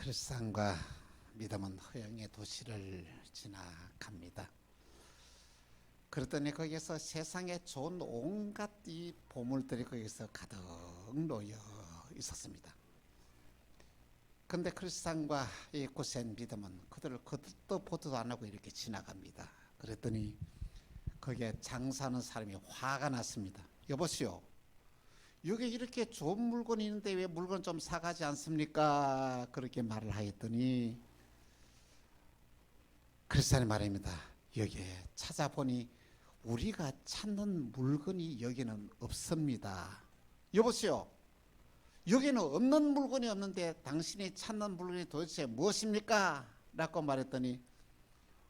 크리스찬과 믿음은 허영의 도시를 지나갑니다. 그랬더니 거기에서 세상에 좋은 온갖 이 보물들이 거기서 가득 놓여 있었습니다. 근데 크리스찬과 이 고센 믿음은 그들을 걷도 보지도 안 하고 이렇게 지나갑니다. 그랬더니 거기에 장사하는 사람이 화가 났습니다. 여보시오, 여기 이렇게 좋은 물건이 있는데 왜 물건 좀 사가지 않습니까? 그렇게 말을 하였더니 크리스찬이 말입니다. 여기에 찾아보니 우리가 찾는 물건이 여기는 없습니다. 여보시오, 여기는 없는 물건이 없는데 당신이 찾는 물건이 도대체 무엇입니까? 라고 말했더니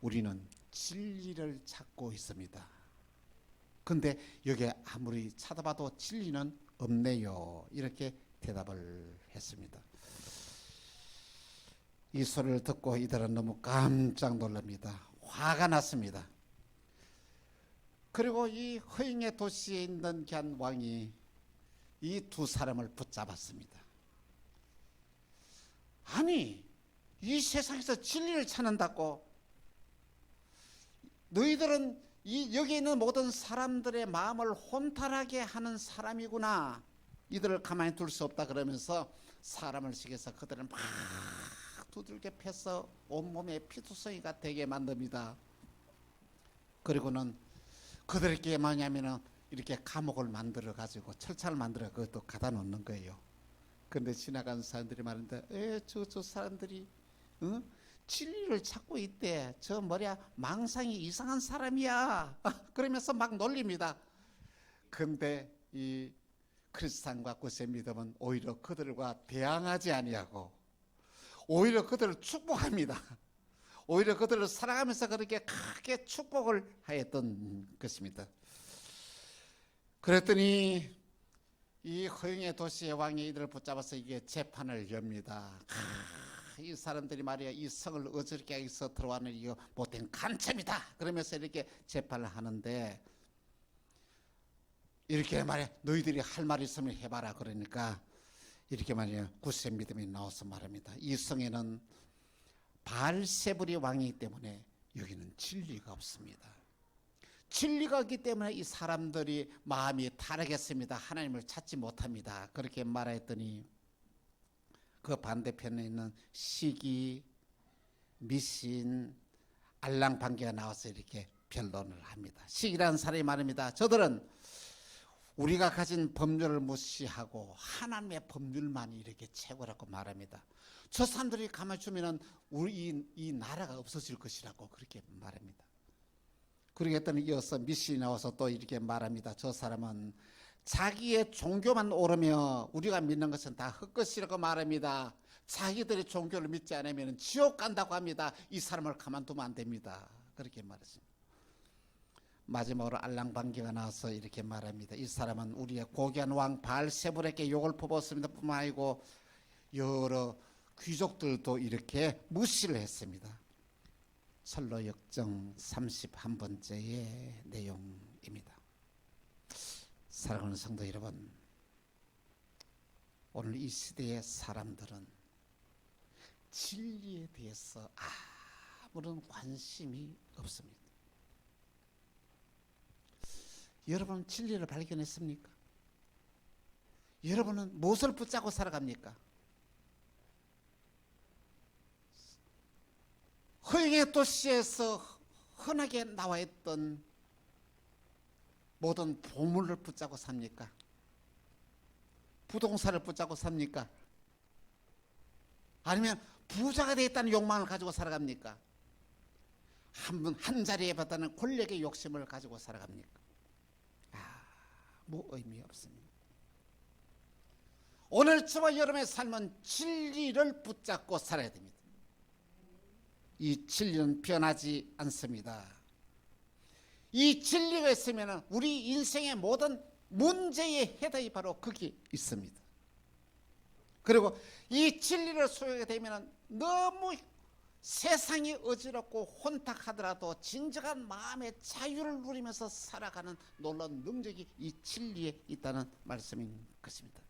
우리는 진리를 찾고 있습니다. 근데 여기에 아무리 찾아봐도 진리는 없네요. 이렇게 대답을 했습니다. 이 소리를 듣고 이들은 너무 깜짝 놀랍니다. 화가 났습니다. 그리고 이 허영의 도시에 있는 간 왕이 이 두 사람을 붙잡았습니다. 아니, 이 세상에서 진리를 찾는다고? 너희들은 여기 있는 모든 사람들의 마음을 혼탈하게 하는 사람이구나. 이들을 가만히 둘 수 없다 그러면서 사람을 시켜서 그들을 막 두들겨 패서 온몸에 피투성이가 되게 만듭니다. 그리고는 그들에게 뭐냐면은 이렇게 감옥을 만들어 가지고 철창을 만들어 그것도 갖다 놓는 거예요. 그런데 지나가는 사람들이 말하는데 저 사람들이 진리를 찾고 있대. 저 뭐야 망상이 이상한 사람이야. 그러면서 막 놀립니다. 근데 이 크리스찬과 고센 믿음은 오히려 그들과 대항하지 아니하고 오히려 그들을 축복합니다. 오히려 그들을 사랑하면서 그렇게 크게 축복을 하였던 것입니다. 그랬더니 이 허영의 도시의 왕이 이들을 붙잡아서 이게 재판을 엽니다. 이 사람들이 말이야 이 성을 어저께 해서 들어와는 이거 못된 간첩이다. 그러면서 이렇게 재판을 하는데 이렇게 말이야 너희들이 할 말 있으면 해봐라. 그러니까 이렇게 말이야 고센 믿음이 나와서 말합니다. 이 성에는 바알세불이 왕이기 때문에 여기는 진리가 없습니다. 진리가 없기 때문에 이 사람들이 마음이 타락했습니다. 하나님을 찾지 못합니다. 그렇게 말했더니 그 반대편에 있는 시기, 미신, 알랑방귀가 나와서 이렇게 변론을 합니다. 시기라는 사람이 말합니다. 저들은 우리가 가진 법률을 무시하고 하나님의 법률만이 이렇게 최고라고 말합니다. 저 사람들이 가만히 두면 우리 이 나라가 없어질 것이라고 그렇게 말합니다. 그러겠더니 이어서 미신이 나와서 또 이렇게 말합니다. 저 사람은 자기의 종교만 오르며 우리가 믿는 것은 다 헛것이라고 말합니다. 자기들의 종교를 믿지 않으면 지옥 간다고 합니다. 이 사람을 가만두면 안 됩니다. 그렇게 말했습니다. 마지막으로 알랑방귀가 나와서 이렇게 말합니다. 이 사람은 우리의 고귀한 왕 바알세불에게 욕을 퍼붓습니다. 뿐만 아니고 여러 귀족들도 이렇게 무시를 했습니다. 철로 역정 31번째의 내용입니다. 사랑하는 성도 여러분, 오늘 이 시대의 사람들은 진리에 대해서 아무런 관심이 없습니다. 여러분 진리를 발견했습니까? 여러분은 무엇을 붙잡고 살아갑니까? 허영의 도시에서 흔하게 나와 있던 모든 보물을 붙잡고 삽니까? 부동산을 붙잡고 삽니까? 아니면 부자가 되겠다는 욕망을 가지고 살아갑니까? 한 자리에 받다는 권력의 욕심을 가지고 살아갑니까? 아무 의미 없습니다. 오늘 저와 여러분의 삶은 진리를 붙잡고 살아야 됩니다. 이 진리는 변하지 않습니다. 이 진리가 있으면 우리 인생의 모든 문제의 해답이 바로 거기 있습니다. 그리고 이 진리를 소유하게 되면 너무 세상이 어지럽고 혼탁하더라도 진정한 마음의 자유를 누리면서 살아가는 놀라운 능력이 이 진리에 있다는 말씀인 것입니다.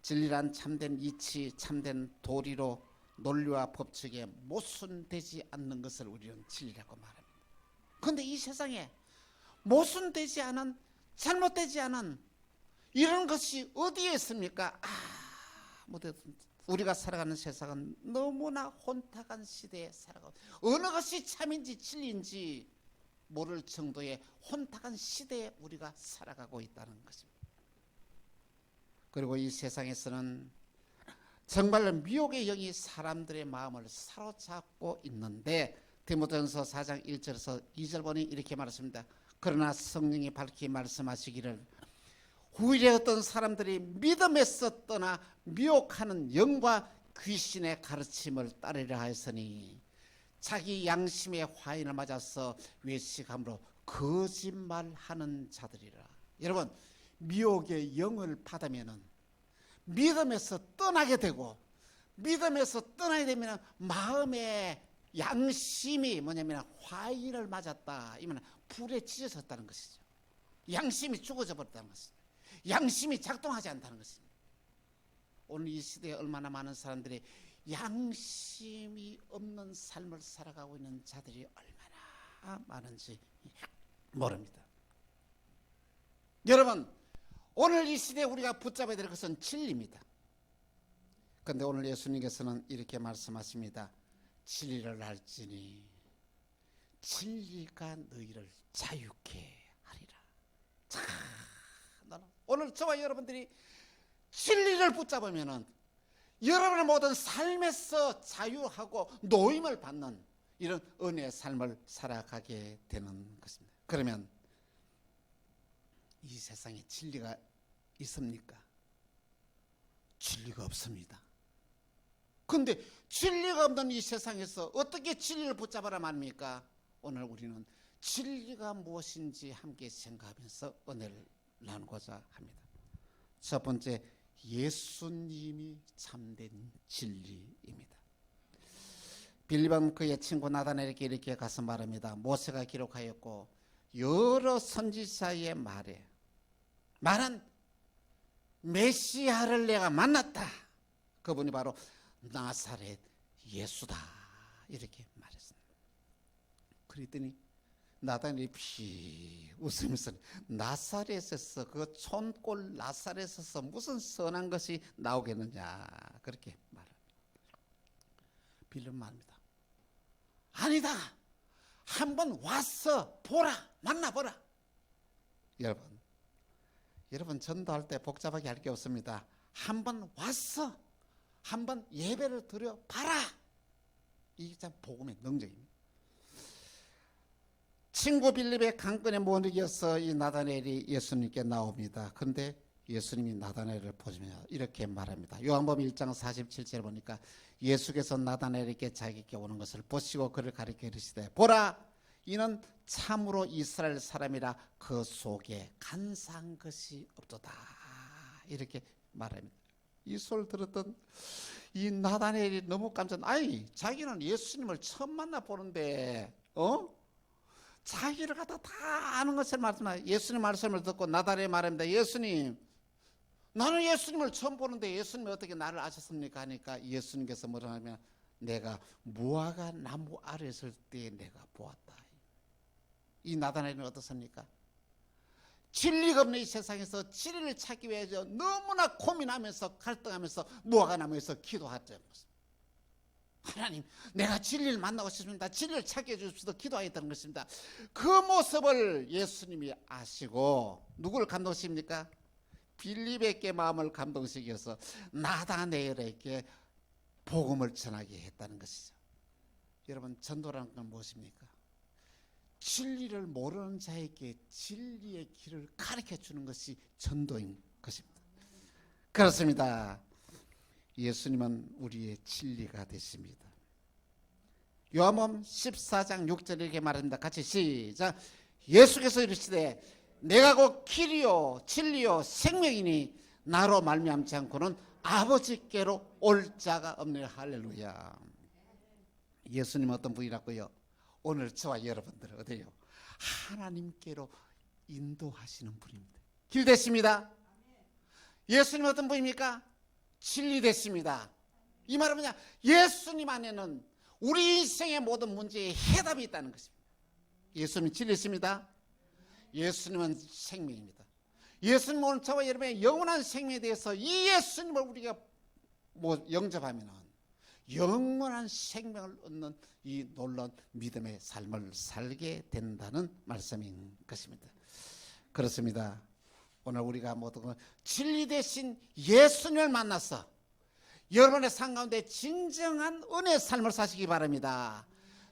진리란 참된 이치, 참된 도리로 논리와 법칙에 모순되지 않는 것을 우리는 진리라고 말합니다. 그런데 이 세상에 모순되지 않은, 잘못되지 않은 이런 것이 어디에 있습니까? 우리가 살아가는 세상은 너무나 혼탁한 시대에 살아가고, 어느 것이 참인지 진리인지 모를 정도의 혼탁한 시대에 우리가 살아가고 있다는 것입니다. 그리고 이 세상에서는 정말로 미혹의 영이 사람들의 마음을 사로잡고 있는데, 디모데전서 4장 1절에서 2절 보니 이렇게 말했습니다. 그러나 성령이 밝히 말씀하시기를 후일에 어떤 사람들이 믿음에서 떠나 미혹하는 영과 귀신의 가르침을 따르려 하였으니 자기 양심의 화인을 맞아서 외식함으로 거짓말하는 자들이라. 여러분, 미혹의 영을 받으면은 믿음에서 떠나게 되고, 믿음에서 떠나게 되면 마음의 양심이 뭐냐면 화인을 맞았다, 이면 불에 지져졌다는 것이죠. 양심이 죽어져 버렸다는 것입니다. 양심이 작동하지 않다는 것입니다. 오늘 이 시대에 얼마나 많은 사람들이 양심이 없는 삶을 살아가고 있는 자들이 얼마나 많은지 모릅니다. 여러분, 오늘 이 시대에 우리가 붙잡아야 될 것은 진리입니다. 그런데 오늘 예수님께서는 이렇게 말씀하십니다. 진리를 알지니 진리가 너희를 자유케 하리라. 자, 오늘 저와 여러분들이 진리를 붙잡으면은 여러분의 모든 삶에서 자유하고 노임을 받는 이런 은혜의 삶을 살아가게 되는 것입니다. 그러면 이 세상에 진리가 있습니까? 진리가 없습니다. 그런데 진리가 없는 이 세상에서 어떻게 진리를 붙잡아라 말입니까? 오늘 우리는 진리가 무엇인지 함께 생각하면서 은혜를 나누고자 합니다. 첫 번째, 예수님이 참된 진리입니다. 빌립은 그의 친구 나다나엘에게 이렇게 가서 말합니다. 모세가 기록하였고 여러 선지자의 말은 메시아를 내가 만났다. 그분이 바로 나사렛 예수다. 이렇게 말했습니다. 그랬더니 나다나엘이 피 웃으면서 나사렛에서, 그 촌골 나사렛에서 무슨 선한 것이 나오겠느냐, 그렇게 말합니다. 빌립은 말합니다. 아니다. 한번 와서 보라, 만나보라. 여러분 전도할 때 복잡하게 할 게 없습니다. 한번 와서 한번 예배를 드려 봐라. 이게 참 복음의 능력입니다. 친구 빌립의 강권에 못 이겨서 이 나다나엘이 예수님께 나옵니다. 그런데 예수님이 나다나엘을 보시며 이렇게 말합니다. 요한복음 1장 47절 보니까 예수께서 나다나엘에게 자기께 오는 것을 보시고 그를 가리켜 이르시되 보라, 이는 참으로 이스라엘 사람이라 그 속에 간사한 것이 없도다. 이렇게 말합니다. 이 소리를 들었던 이 나다나엘이 너무 깜짝, 자기는 예수님을 처음 만나 보는데 자기를 갖다 다 아는 것을 말씀하시고, 예수님 말씀을 듣고 나다나엘이 말합니다. 예수님, 나는 예수님을 처음 보는데 예수님이 어떻게 나를 아셨습니까? 하니까 예수님께서 뭐라 하면, 내가 무화과 나무 아래 있을 때 내가 보았다. 이 나다나엘은 어떻습니까? 진리가 없는 이 세상에서 진리를 찾기 위해서 너무나 고민하면서 갈등하면서 무화과 나무에서 기도했던 것입니다. 하나님, 내가 진리를 만나고 싶습니다. 진리를 찾게 해주십시오. 기도하였다는 것입니다. 그 모습을 예수님이 아시고 누구를 감동시킵니까? 빌립에게 마음을 감동시켜서 나다나엘에게 복음을 전하게 했다는 것이죠. 여러분, 전도라는 건 무엇입니까? 진리를 모르는 자에게 진리의 길을 가르쳐 주는 것이 전도인 것입니다. 그렇습니다. 예수님은 우리의 진리가 되십니다. 요한복음 14장 6절 이렇게 말합니다. 같이 시작. 예수께서 이르시되 내가 곧 길이요 진리요 생명이니 나로 말미암지 않고는 아버지께로 올 자가 없느니라. 할렐루야. 예수님 어떤 분이라고요? 오늘 저와 여러분들은 어때요? 하나님께로 인도하시는 분입니다. 길 되십니다. 예수님 어떤 분입니까? 진리됐습니다. 이 말은 뭐냐? 예수님 안에는 우리 인생의 모든 문제에 해답이 있다는 것입니다. 예수님은 진리십니다. 예수님은 생명입니다. 예수님은 오늘 저와 여러분의 영원한 생명에 대해서 이 예수님을 우리가 영접하면 영원한 생명을 얻는 이 놀라운 믿음의 삶을 살게 된다는 말씀인 것입니다. 그렇습니다. 오늘 우리가 모두 진리 대신 예수님을 만나서 여러분의 삶 가운데 진정한 은혜의 삶을 사시기 바랍니다.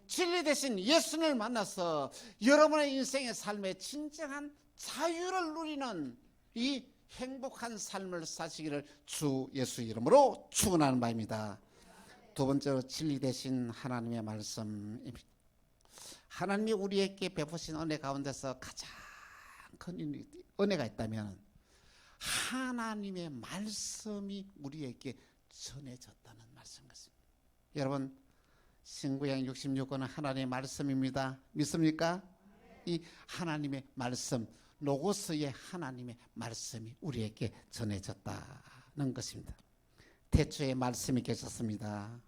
진리 대신 예수님을 만나서 여러분의 인생의 삶에 진정한 자유를 누리는 이 행복한 삶을 사시기를 주 예수 이름으로 축원하는 바입니다. 두 번째로 진리 대신 하나님의 말씀입니다. 하나님이 우리에게 베푸신 은혜 가운데서 가장 큰 은혜가 있다면 하나님의 말씀이 우리에게 전해졌다는 말씀 같습니다. 여러분, 신구약 66권은 하나님의 말씀입니다. 믿습니까? 이 하나님의 말씀, 로고스의 하나님의 말씀이 우리에게 전해졌다는 것입니다. 태초에 말씀이 계셨습니다.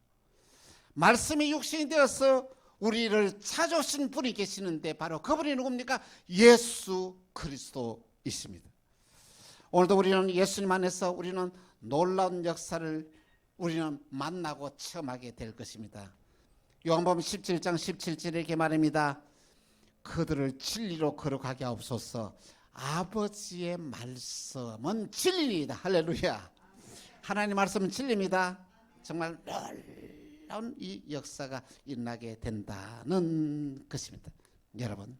말씀이 육신이 되어서 우리를 찾아오신 분이 계시는데 바로 그분이 누굽니까? 예수 그리스도이십니다. 오늘도 우리는 예수님 안에서 우리는 놀라운 역사를 우리는 만나고 체험하게 될 것입니다. 요한복음 17장 17절에 이렇게 말합니다. 그들을 진리로 거룩하게 하옵소서. 아버지의 말씀은 진리입니다. 할렐루야. 하나님 말씀은 진리입니다. 정말 놀라운 이 역사가 일어나게 된다는 것입니다. 여러분,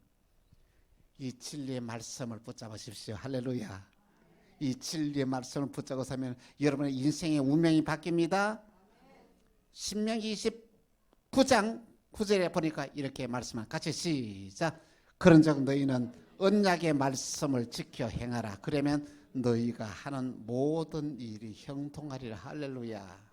이 진리의 말씀을 붙잡으십시오. 할렐루야. 이 진리의 말씀을 붙잡고 사면 여러분의 인생의 운명이 바뀝니다. 신명기 29장 9절에 보니까 이렇게 말씀합니다. 같이 시작. 그런즉 너희는 언약의 말씀을 지켜 행하라. 그러면 너희가 하는 모든 일이 형통하리라. 할렐루야.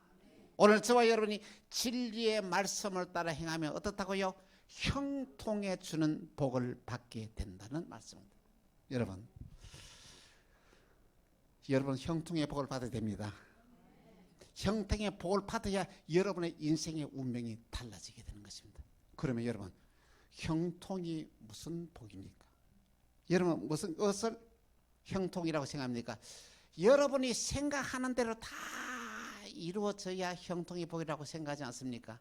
오늘 저와 여러분이 진리의 말씀을 따라 행하면 어떻다고요? 형통해 주는 복을 받게 된다는 말씀입니다. 여러분 형통의 복을 받아야 됩니다. 형통의 복을 받아야 여러분의 인생의 운명이 달라지게 되는 것입니다. 그러면 여러분, 형통이 무슨 복입니까? 여러분 무엇을 형통이라고 생각합니까? 여러분이 생각하는 대로 다 이루어져야 형통의 복이라고 생각하지 않습니까?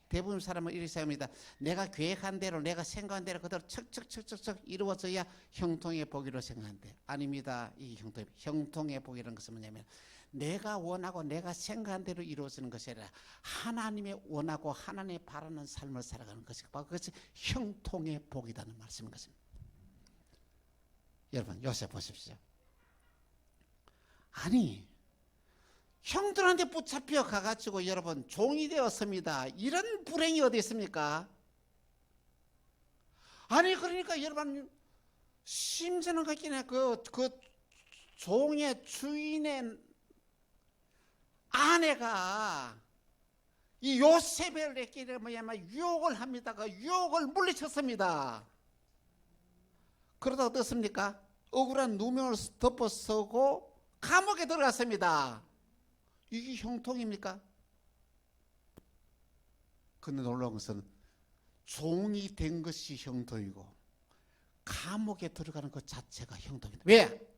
대부분 사람은 이렇게 생각합니다. 내가 계획한 대로, 내가 생각한 대로 그대로 척척척척 이루어져야 형통의 복이라고 생각하는데 아닙니다. 이 형통의 복이라는 것은 뭐냐면 내가 원하고 내가 생각한 대로 이루어지는 것이 아니라 하나님의 원하고 하나님의 바라는 삶을 살아가는 것이 바로 그것이 형통의 복이라는 말씀인 것입니다. 여러분 요새 보십시오. 아니 형들한테 붙잡혀 가가지고 여러분 종이 되었습니다. 이런 불행이 어디 있습니까? 아니 그러니까 여러분 심지어는 같긴 그 종의 주인의 아내가 이 요셉에게 뭐냐면 유혹을 합니다. 그 유혹을 물리쳤습니다. 그러다 어떻습니까? 억울한 누명을 덮어 쓰고 감옥에 들어갔습니다. 이게 형통입니까? 근데 놀라운 것은 종이 된 것이 형통이고 감옥에 들어가는 것 자체가 형통이다. 왜?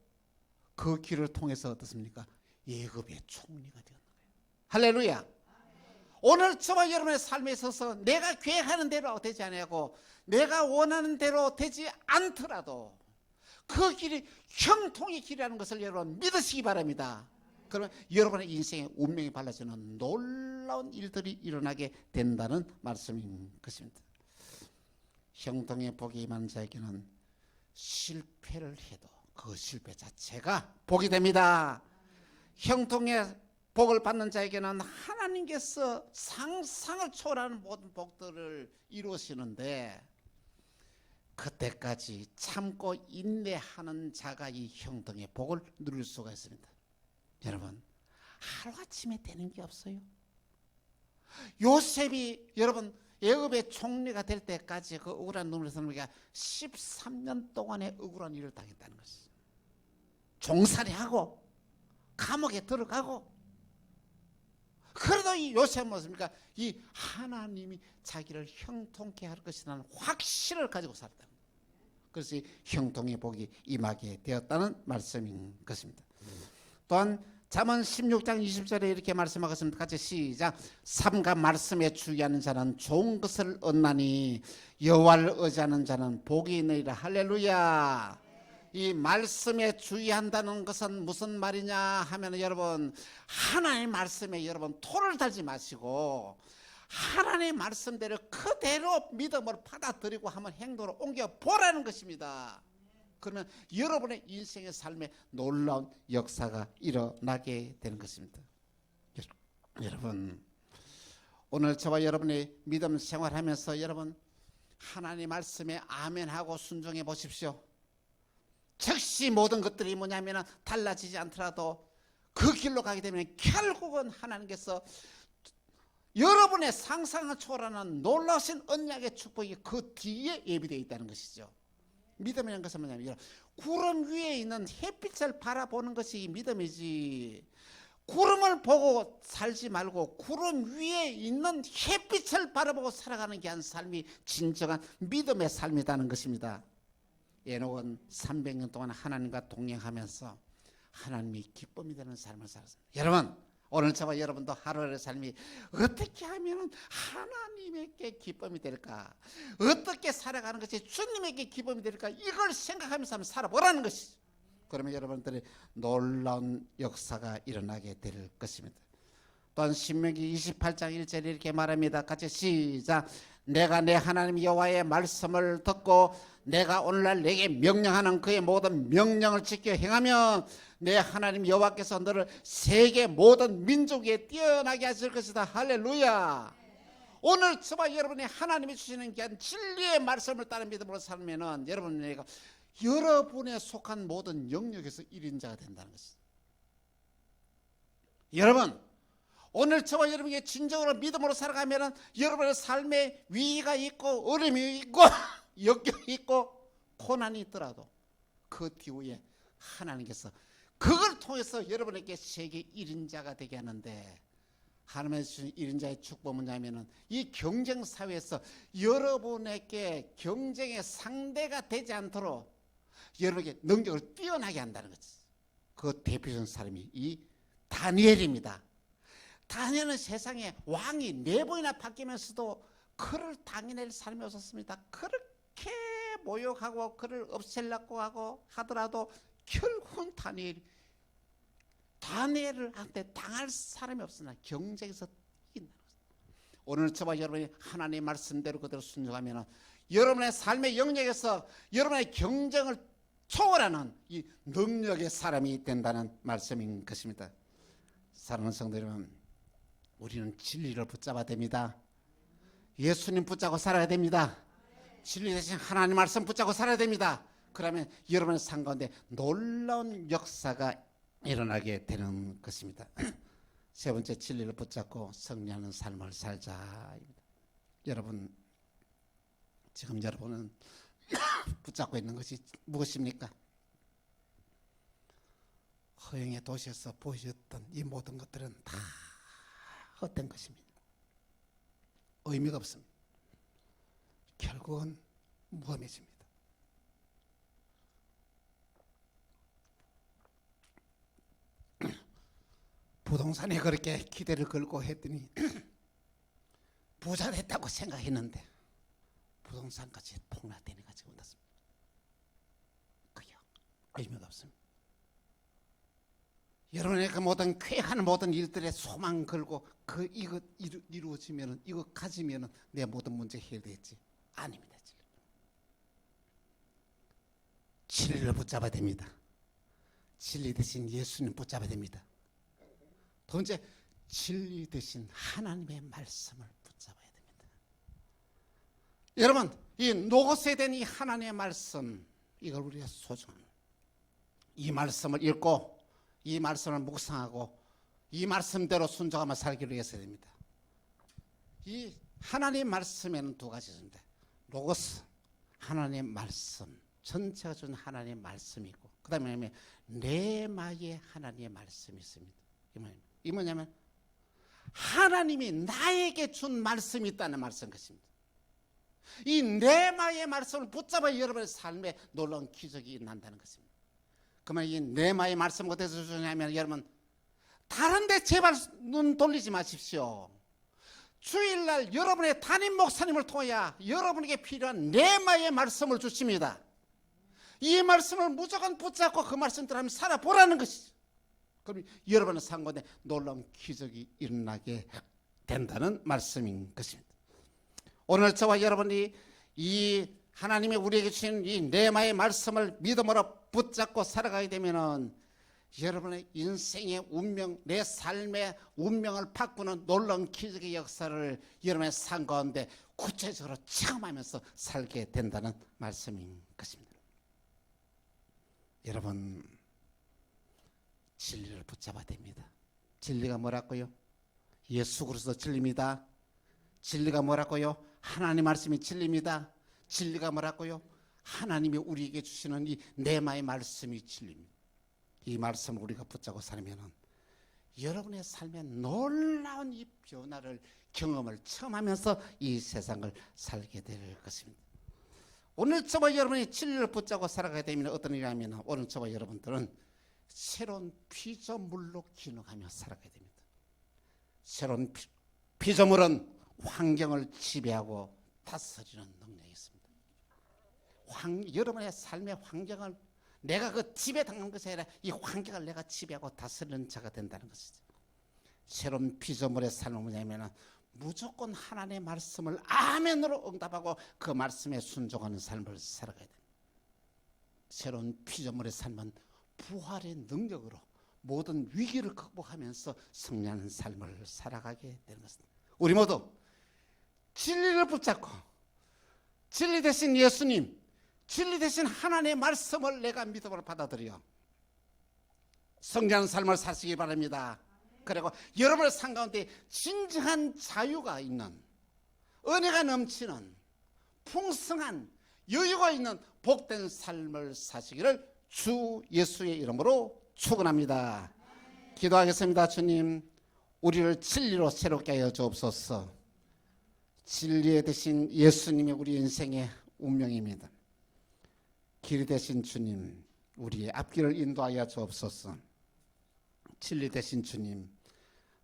그 길을 통해서 어떻습니까? 예굽의 총리가 되었는 거예요. 할렐루야. 오늘 저와 여러분의 삶에 있어서 내가 계획하는 대로 되지 않고 내가 원하는 대로 되지 않더라도 그 길이 형통의 길이라는 것을 여러분 믿으시기 바랍니다. 그러면 여러분의 인생의 운명이 달라지는 놀라운 일들이 일어나게 된다는 말씀인 것입니다. 형통의 복이 임하는 자에게는 실패를 해도 그 실패 자체가 복이 됩니다. 형통의 복을 받는 자에게는 하나님께서 상상을 초월하는 모든 복들을 이루시는데 그때까지 참고 인내하는 자가 이 형통의 복을 누릴 수가 있습니다. 여러분 하루아침에 되는 게 없어요. 요셉이 여러분 애굽의 총리가 될 때까지 그 억울한 눈을 쓰는 게 13년 동안의 억울한 일을 당했다는 것이죠. 종살이하고 감옥에 들어가고 그래도 이 요셉은 뭐습니까? 이 하나님이 자기를 형통케 할 것이라는 확신을 가지고 살았다. 그래서 이 형통의 복이 임하게 되었다는 말씀인 것입니다. 또한 잠언 16장 20절에 이렇게 말씀하겠습니다. 같이 시작. 삼가 말씀에 주의하는 자는 좋은 것을 얻나니 여호와를 의지하는 자는 복이 있느니라. 할렐루야. 이 말씀에 주의한다는 것은 무슨 말이냐 하면 여러분, 하나님의 말씀에 여러분 토를 달지 마시고 하나님의 말씀대로 그대로 믿음으로 받아들이고 한번 행동으로 옮겨 보라는 것입니다. 그러면 여러분의 인생의 삶에 놀라운 역사가 일어나게 되는 것입니다. 여러분, 오늘 저와 여러분의 믿음 생활하면서 여러분 하나님의 말씀에 아멘하고 순종해 보십시오. 즉시 모든 것들이 뭐냐면 달라지지 않더라도 그 길로 가게 되면 결국은 하나님께서 여러분의 상상을 초월하는 놀라우신 언약의 축복이 그 뒤에 예비되어 있다는 것이죠. 믿음이라는 것은 뭐냐면 구름 위에 있는 햇빛을 바라보는 것이 믿음이지, 구름을 보고 살지 말고 구름 위에 있는 햇빛을 바라보고 살아가는 게 한 삶이 진정한 믿음의 삶이라는 것입니다. 에녹은 300년 동안 하나님과 동행하면서 하나님이 기쁨이 되는 삶을 살았습니다. 여러분, 오늘 저와 여러분도 하루의 삶이 어떻게 하면 하나님에게 기쁨이 될까, 어떻게 살아가는 것이 주님에게 기쁨이 될까, 이걸 생각하면서 한번 살아보라는 것이죠. 그러면 여러분들의 놀라운 역사가 일어나게 될 것입니다. 또한 신명기 28장 1절에 이렇게 말합니다. 같이 시작. 내가 내 하나님 여호와의 말씀을 듣고 내가 오늘날 내게 명령하는 그의 모든 명령을 지켜 행하면 내 하나님 여호와께서 너를 세계 모든 민족 위에 뛰어나게 하실 것이다. 할렐루야. 오늘 저와 여러분이 하나님이 주시는 귀한 진리의 말씀을 따른 믿음으로 살면은 여러분에게 여러분에 속한 모든 영역에서 1인자가 된다는 것입니다. 여러분, 오늘 저와 여러분에게 진정으로 믿음으로 살아가면은 여러분의 삶에 위기가 있고 어려움이 있고 역경이 있고 고난이 있더라도 그 뒤에 하나님께서 그걸 통해서 여러분에게 세계 1인자가 되게 하는데, 하나님의 주신 1인자의 축복은 뭐냐면은 이 경쟁 사회에서 여러분에게 경쟁의 상대가 되지 않도록 여러분에게 능력을 뛰어나게 한다는 거지. 그 대표적인 사람이 이 다니엘입니다. 다니엘은 세상에 왕이 4번이나 바뀌면서도 그를 당해낼 삶이 없었습니다. 그렇게 모욕하고 그를 없애려고 하고 하더라도 결국은 다니엘을 한테 당할 사람이 없으나 경쟁에서 이긴다는 것입니다. 오늘 저와 여러분이 하나님의 말씀대로 그대로 순종하면 여러분의 삶의 영역에서 여러분의 경쟁을 초월하는 이 능력의 사람이 된다는 말씀인 것입니다. 사랑하는 성도 여러분, 우리는 진리를 붙잡아야 됩니다. 예수님 붙잡고 살아야 됩니다. 진리 대신 하나님 말씀 붙잡고 살아야 됩니다. 그러면 여러분의 삶 가운데 놀라운 역사가 일어나게 되는 것입니다. 세 번째, 진리를 붙잡고 승리하는 삶을 살자입니다. 여러분, 지금 여러분은 붙잡고 있는 것이 무엇입니까? 허영의 도시에서 보여줬던 이 모든 것들은 다 헛된 것입니다. 의미가 없습니다. 결국은 무함해집니다. 부동산에 그렇게 기대를 걸고 했더니 부자 됐다고 생각했는데 부동산까지 폭락되는 가지고 온다습니다. 그게 의미가 없습니다. 여러분의 그 모든 쾌하는 모든 일들에 소망 걸고 이것 이루어지면은 이거 가지면은 내 모든 문제 해결되겠지. 아닙니다. 진리를 붙잡아야 됩니다. 진리 대신 예수님 붙잡아야 됩니다. 두 번째, 진리 대신 하나님의 말씀을 붙잡아야 됩니다. 여러분, 이 노고스에 된 이 하나님의 말씀, 이걸 우리가 소중합니다. 이 말씀을 읽고 이 말씀을 묵상하고 이 말씀대로 순종하며 살기를 위해서 됩니다. 이 하나님의 말씀에는 두 가지 있습니다. 로고스, 하나님의 말씀, 전체가 준 하나님의 말씀이 있고, 그 다음에 레마의 하나님의 말씀이 있습니다. 이 뭐냐면 하나님이 나에게 준 말씀이 있다는 말씀 것입니다. 이 네마의 말씀을 붙잡아 여러분의 삶에 놀라운 기적이 난다는 것입니다. 그러면 이 네마의 말씀 어디서 주냐면 여러분 다른 데 제발 눈 돌리지 마십시오. 주일날 여러분의 담임 목사님을 통하여 여러분에게 필요한 네마의 말씀을 주십니다. 이 말씀을 무조건 붙잡고 그 말씀대로 하면 살아보라는 것이죠. 그럼 여러분의 삶 가운데 놀라운 기적이 일어나게 된다는 말씀인 것입니다. 오늘 저와 여러분이 이 하나님이 우리에게 주신 이 네마의 말씀을 믿음으로 붙잡고 살아가게 되면은 여러분의 인생의 운명, 내 삶의 운명을 바꾸는 놀라운 기적의 역사를 여러분의 삶 가운데 구체적으로 체험하면서 살게 된다는 말씀인 것입니다. 여러분, 진리를 붙잡아야 됩니다. 진리가 뭐라고요? 예수 그리스도 진리입니다. 진리가 뭐라고요? 하나님 말씀이 진리입니다. 진리가 뭐라고요? 하나님이 우리에게 주시는 이 네마의 말씀이 진리입니다. 이 말씀을 우리가 붙잡고 살면은 여러분의 삶에 놀라운 이 변화를 경험을 체험하면서 이 세상을 살게 될 것입니다. 오늘 저와 여러분이 진리를 붙잡고 살아가게 되면 어떤 일이 하면 오늘 저와 여러분들은 새로운 피조물로 기능하며 살아가게 됩니다. 새로운 피조물은 환경을 지배하고 다스리는 능력이 있습니다. 여러분의 삶의 환경을 내가 그 지배당한 것이 아니라 이 환경을 내가 지배하고 다스리는 자가 된다는 것이죠. 새로운 피조물의 삶은 뭐냐면 무조건 하나님의 말씀을 아멘으로 응답하고 그 말씀에 순종하는 삶을 살아가야 됩니다. 새로운 피조물의 삶은 부활의 능력으로 모든 위기를 극복하면서 승리하는 삶을 살아가게 되는 것입니다. 우리 모두 진리를 붙잡고 진리 대신 예수님, 진리 대신 하나님의 말씀을 내가 믿음으로 받아들여 성장하는 삶을 사시기 바랍니다. 그리고 여러분의 삶 가운데 진정한 자유가 있는, 은혜가 넘치는, 풍성한 여유가 있는 복된 삶을 사시기를 주 예수의 이름으로 축원합니다. 기도하겠습니다. 주님, 우리를 진리로 새롭게 하여 주옵소서. 진리에 대신 예수님이 우리 인생의 운명입니다. 길이 되신 주님, 우리의 앞길을 인도하여 주옵소서. 진리 되신 주님,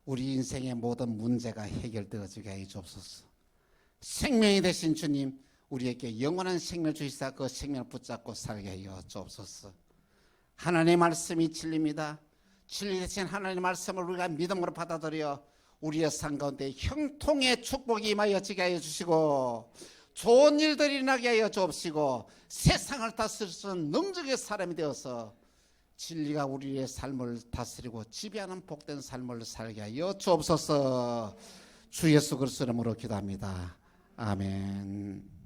우리 인생의 모든 문제가 해결되어지게 하여 주옵소서. 생명이 되신 주님, 우리에게 영원한 생명을 주시사 그 생명을 붙잡고 살게 하여 주옵소서. 하나님의 말씀이 진리입니다. 진리 되신 하나님의 말씀을 우리가 믿음으로 받아들여 우리의 삶 가운데 형통의 축복이 임하여지게 하여 주시고 좋은 일들이 일어나게 하여 주옵시고 세상을 다스릴 수 있는 능력의 사람이 되어서 진리가 우리의 삶을 다스리고 지배하는 복된 삶을 살게 하여 주옵소서. 주 예수 그리스도 이름으로 기도합니다. 아멘.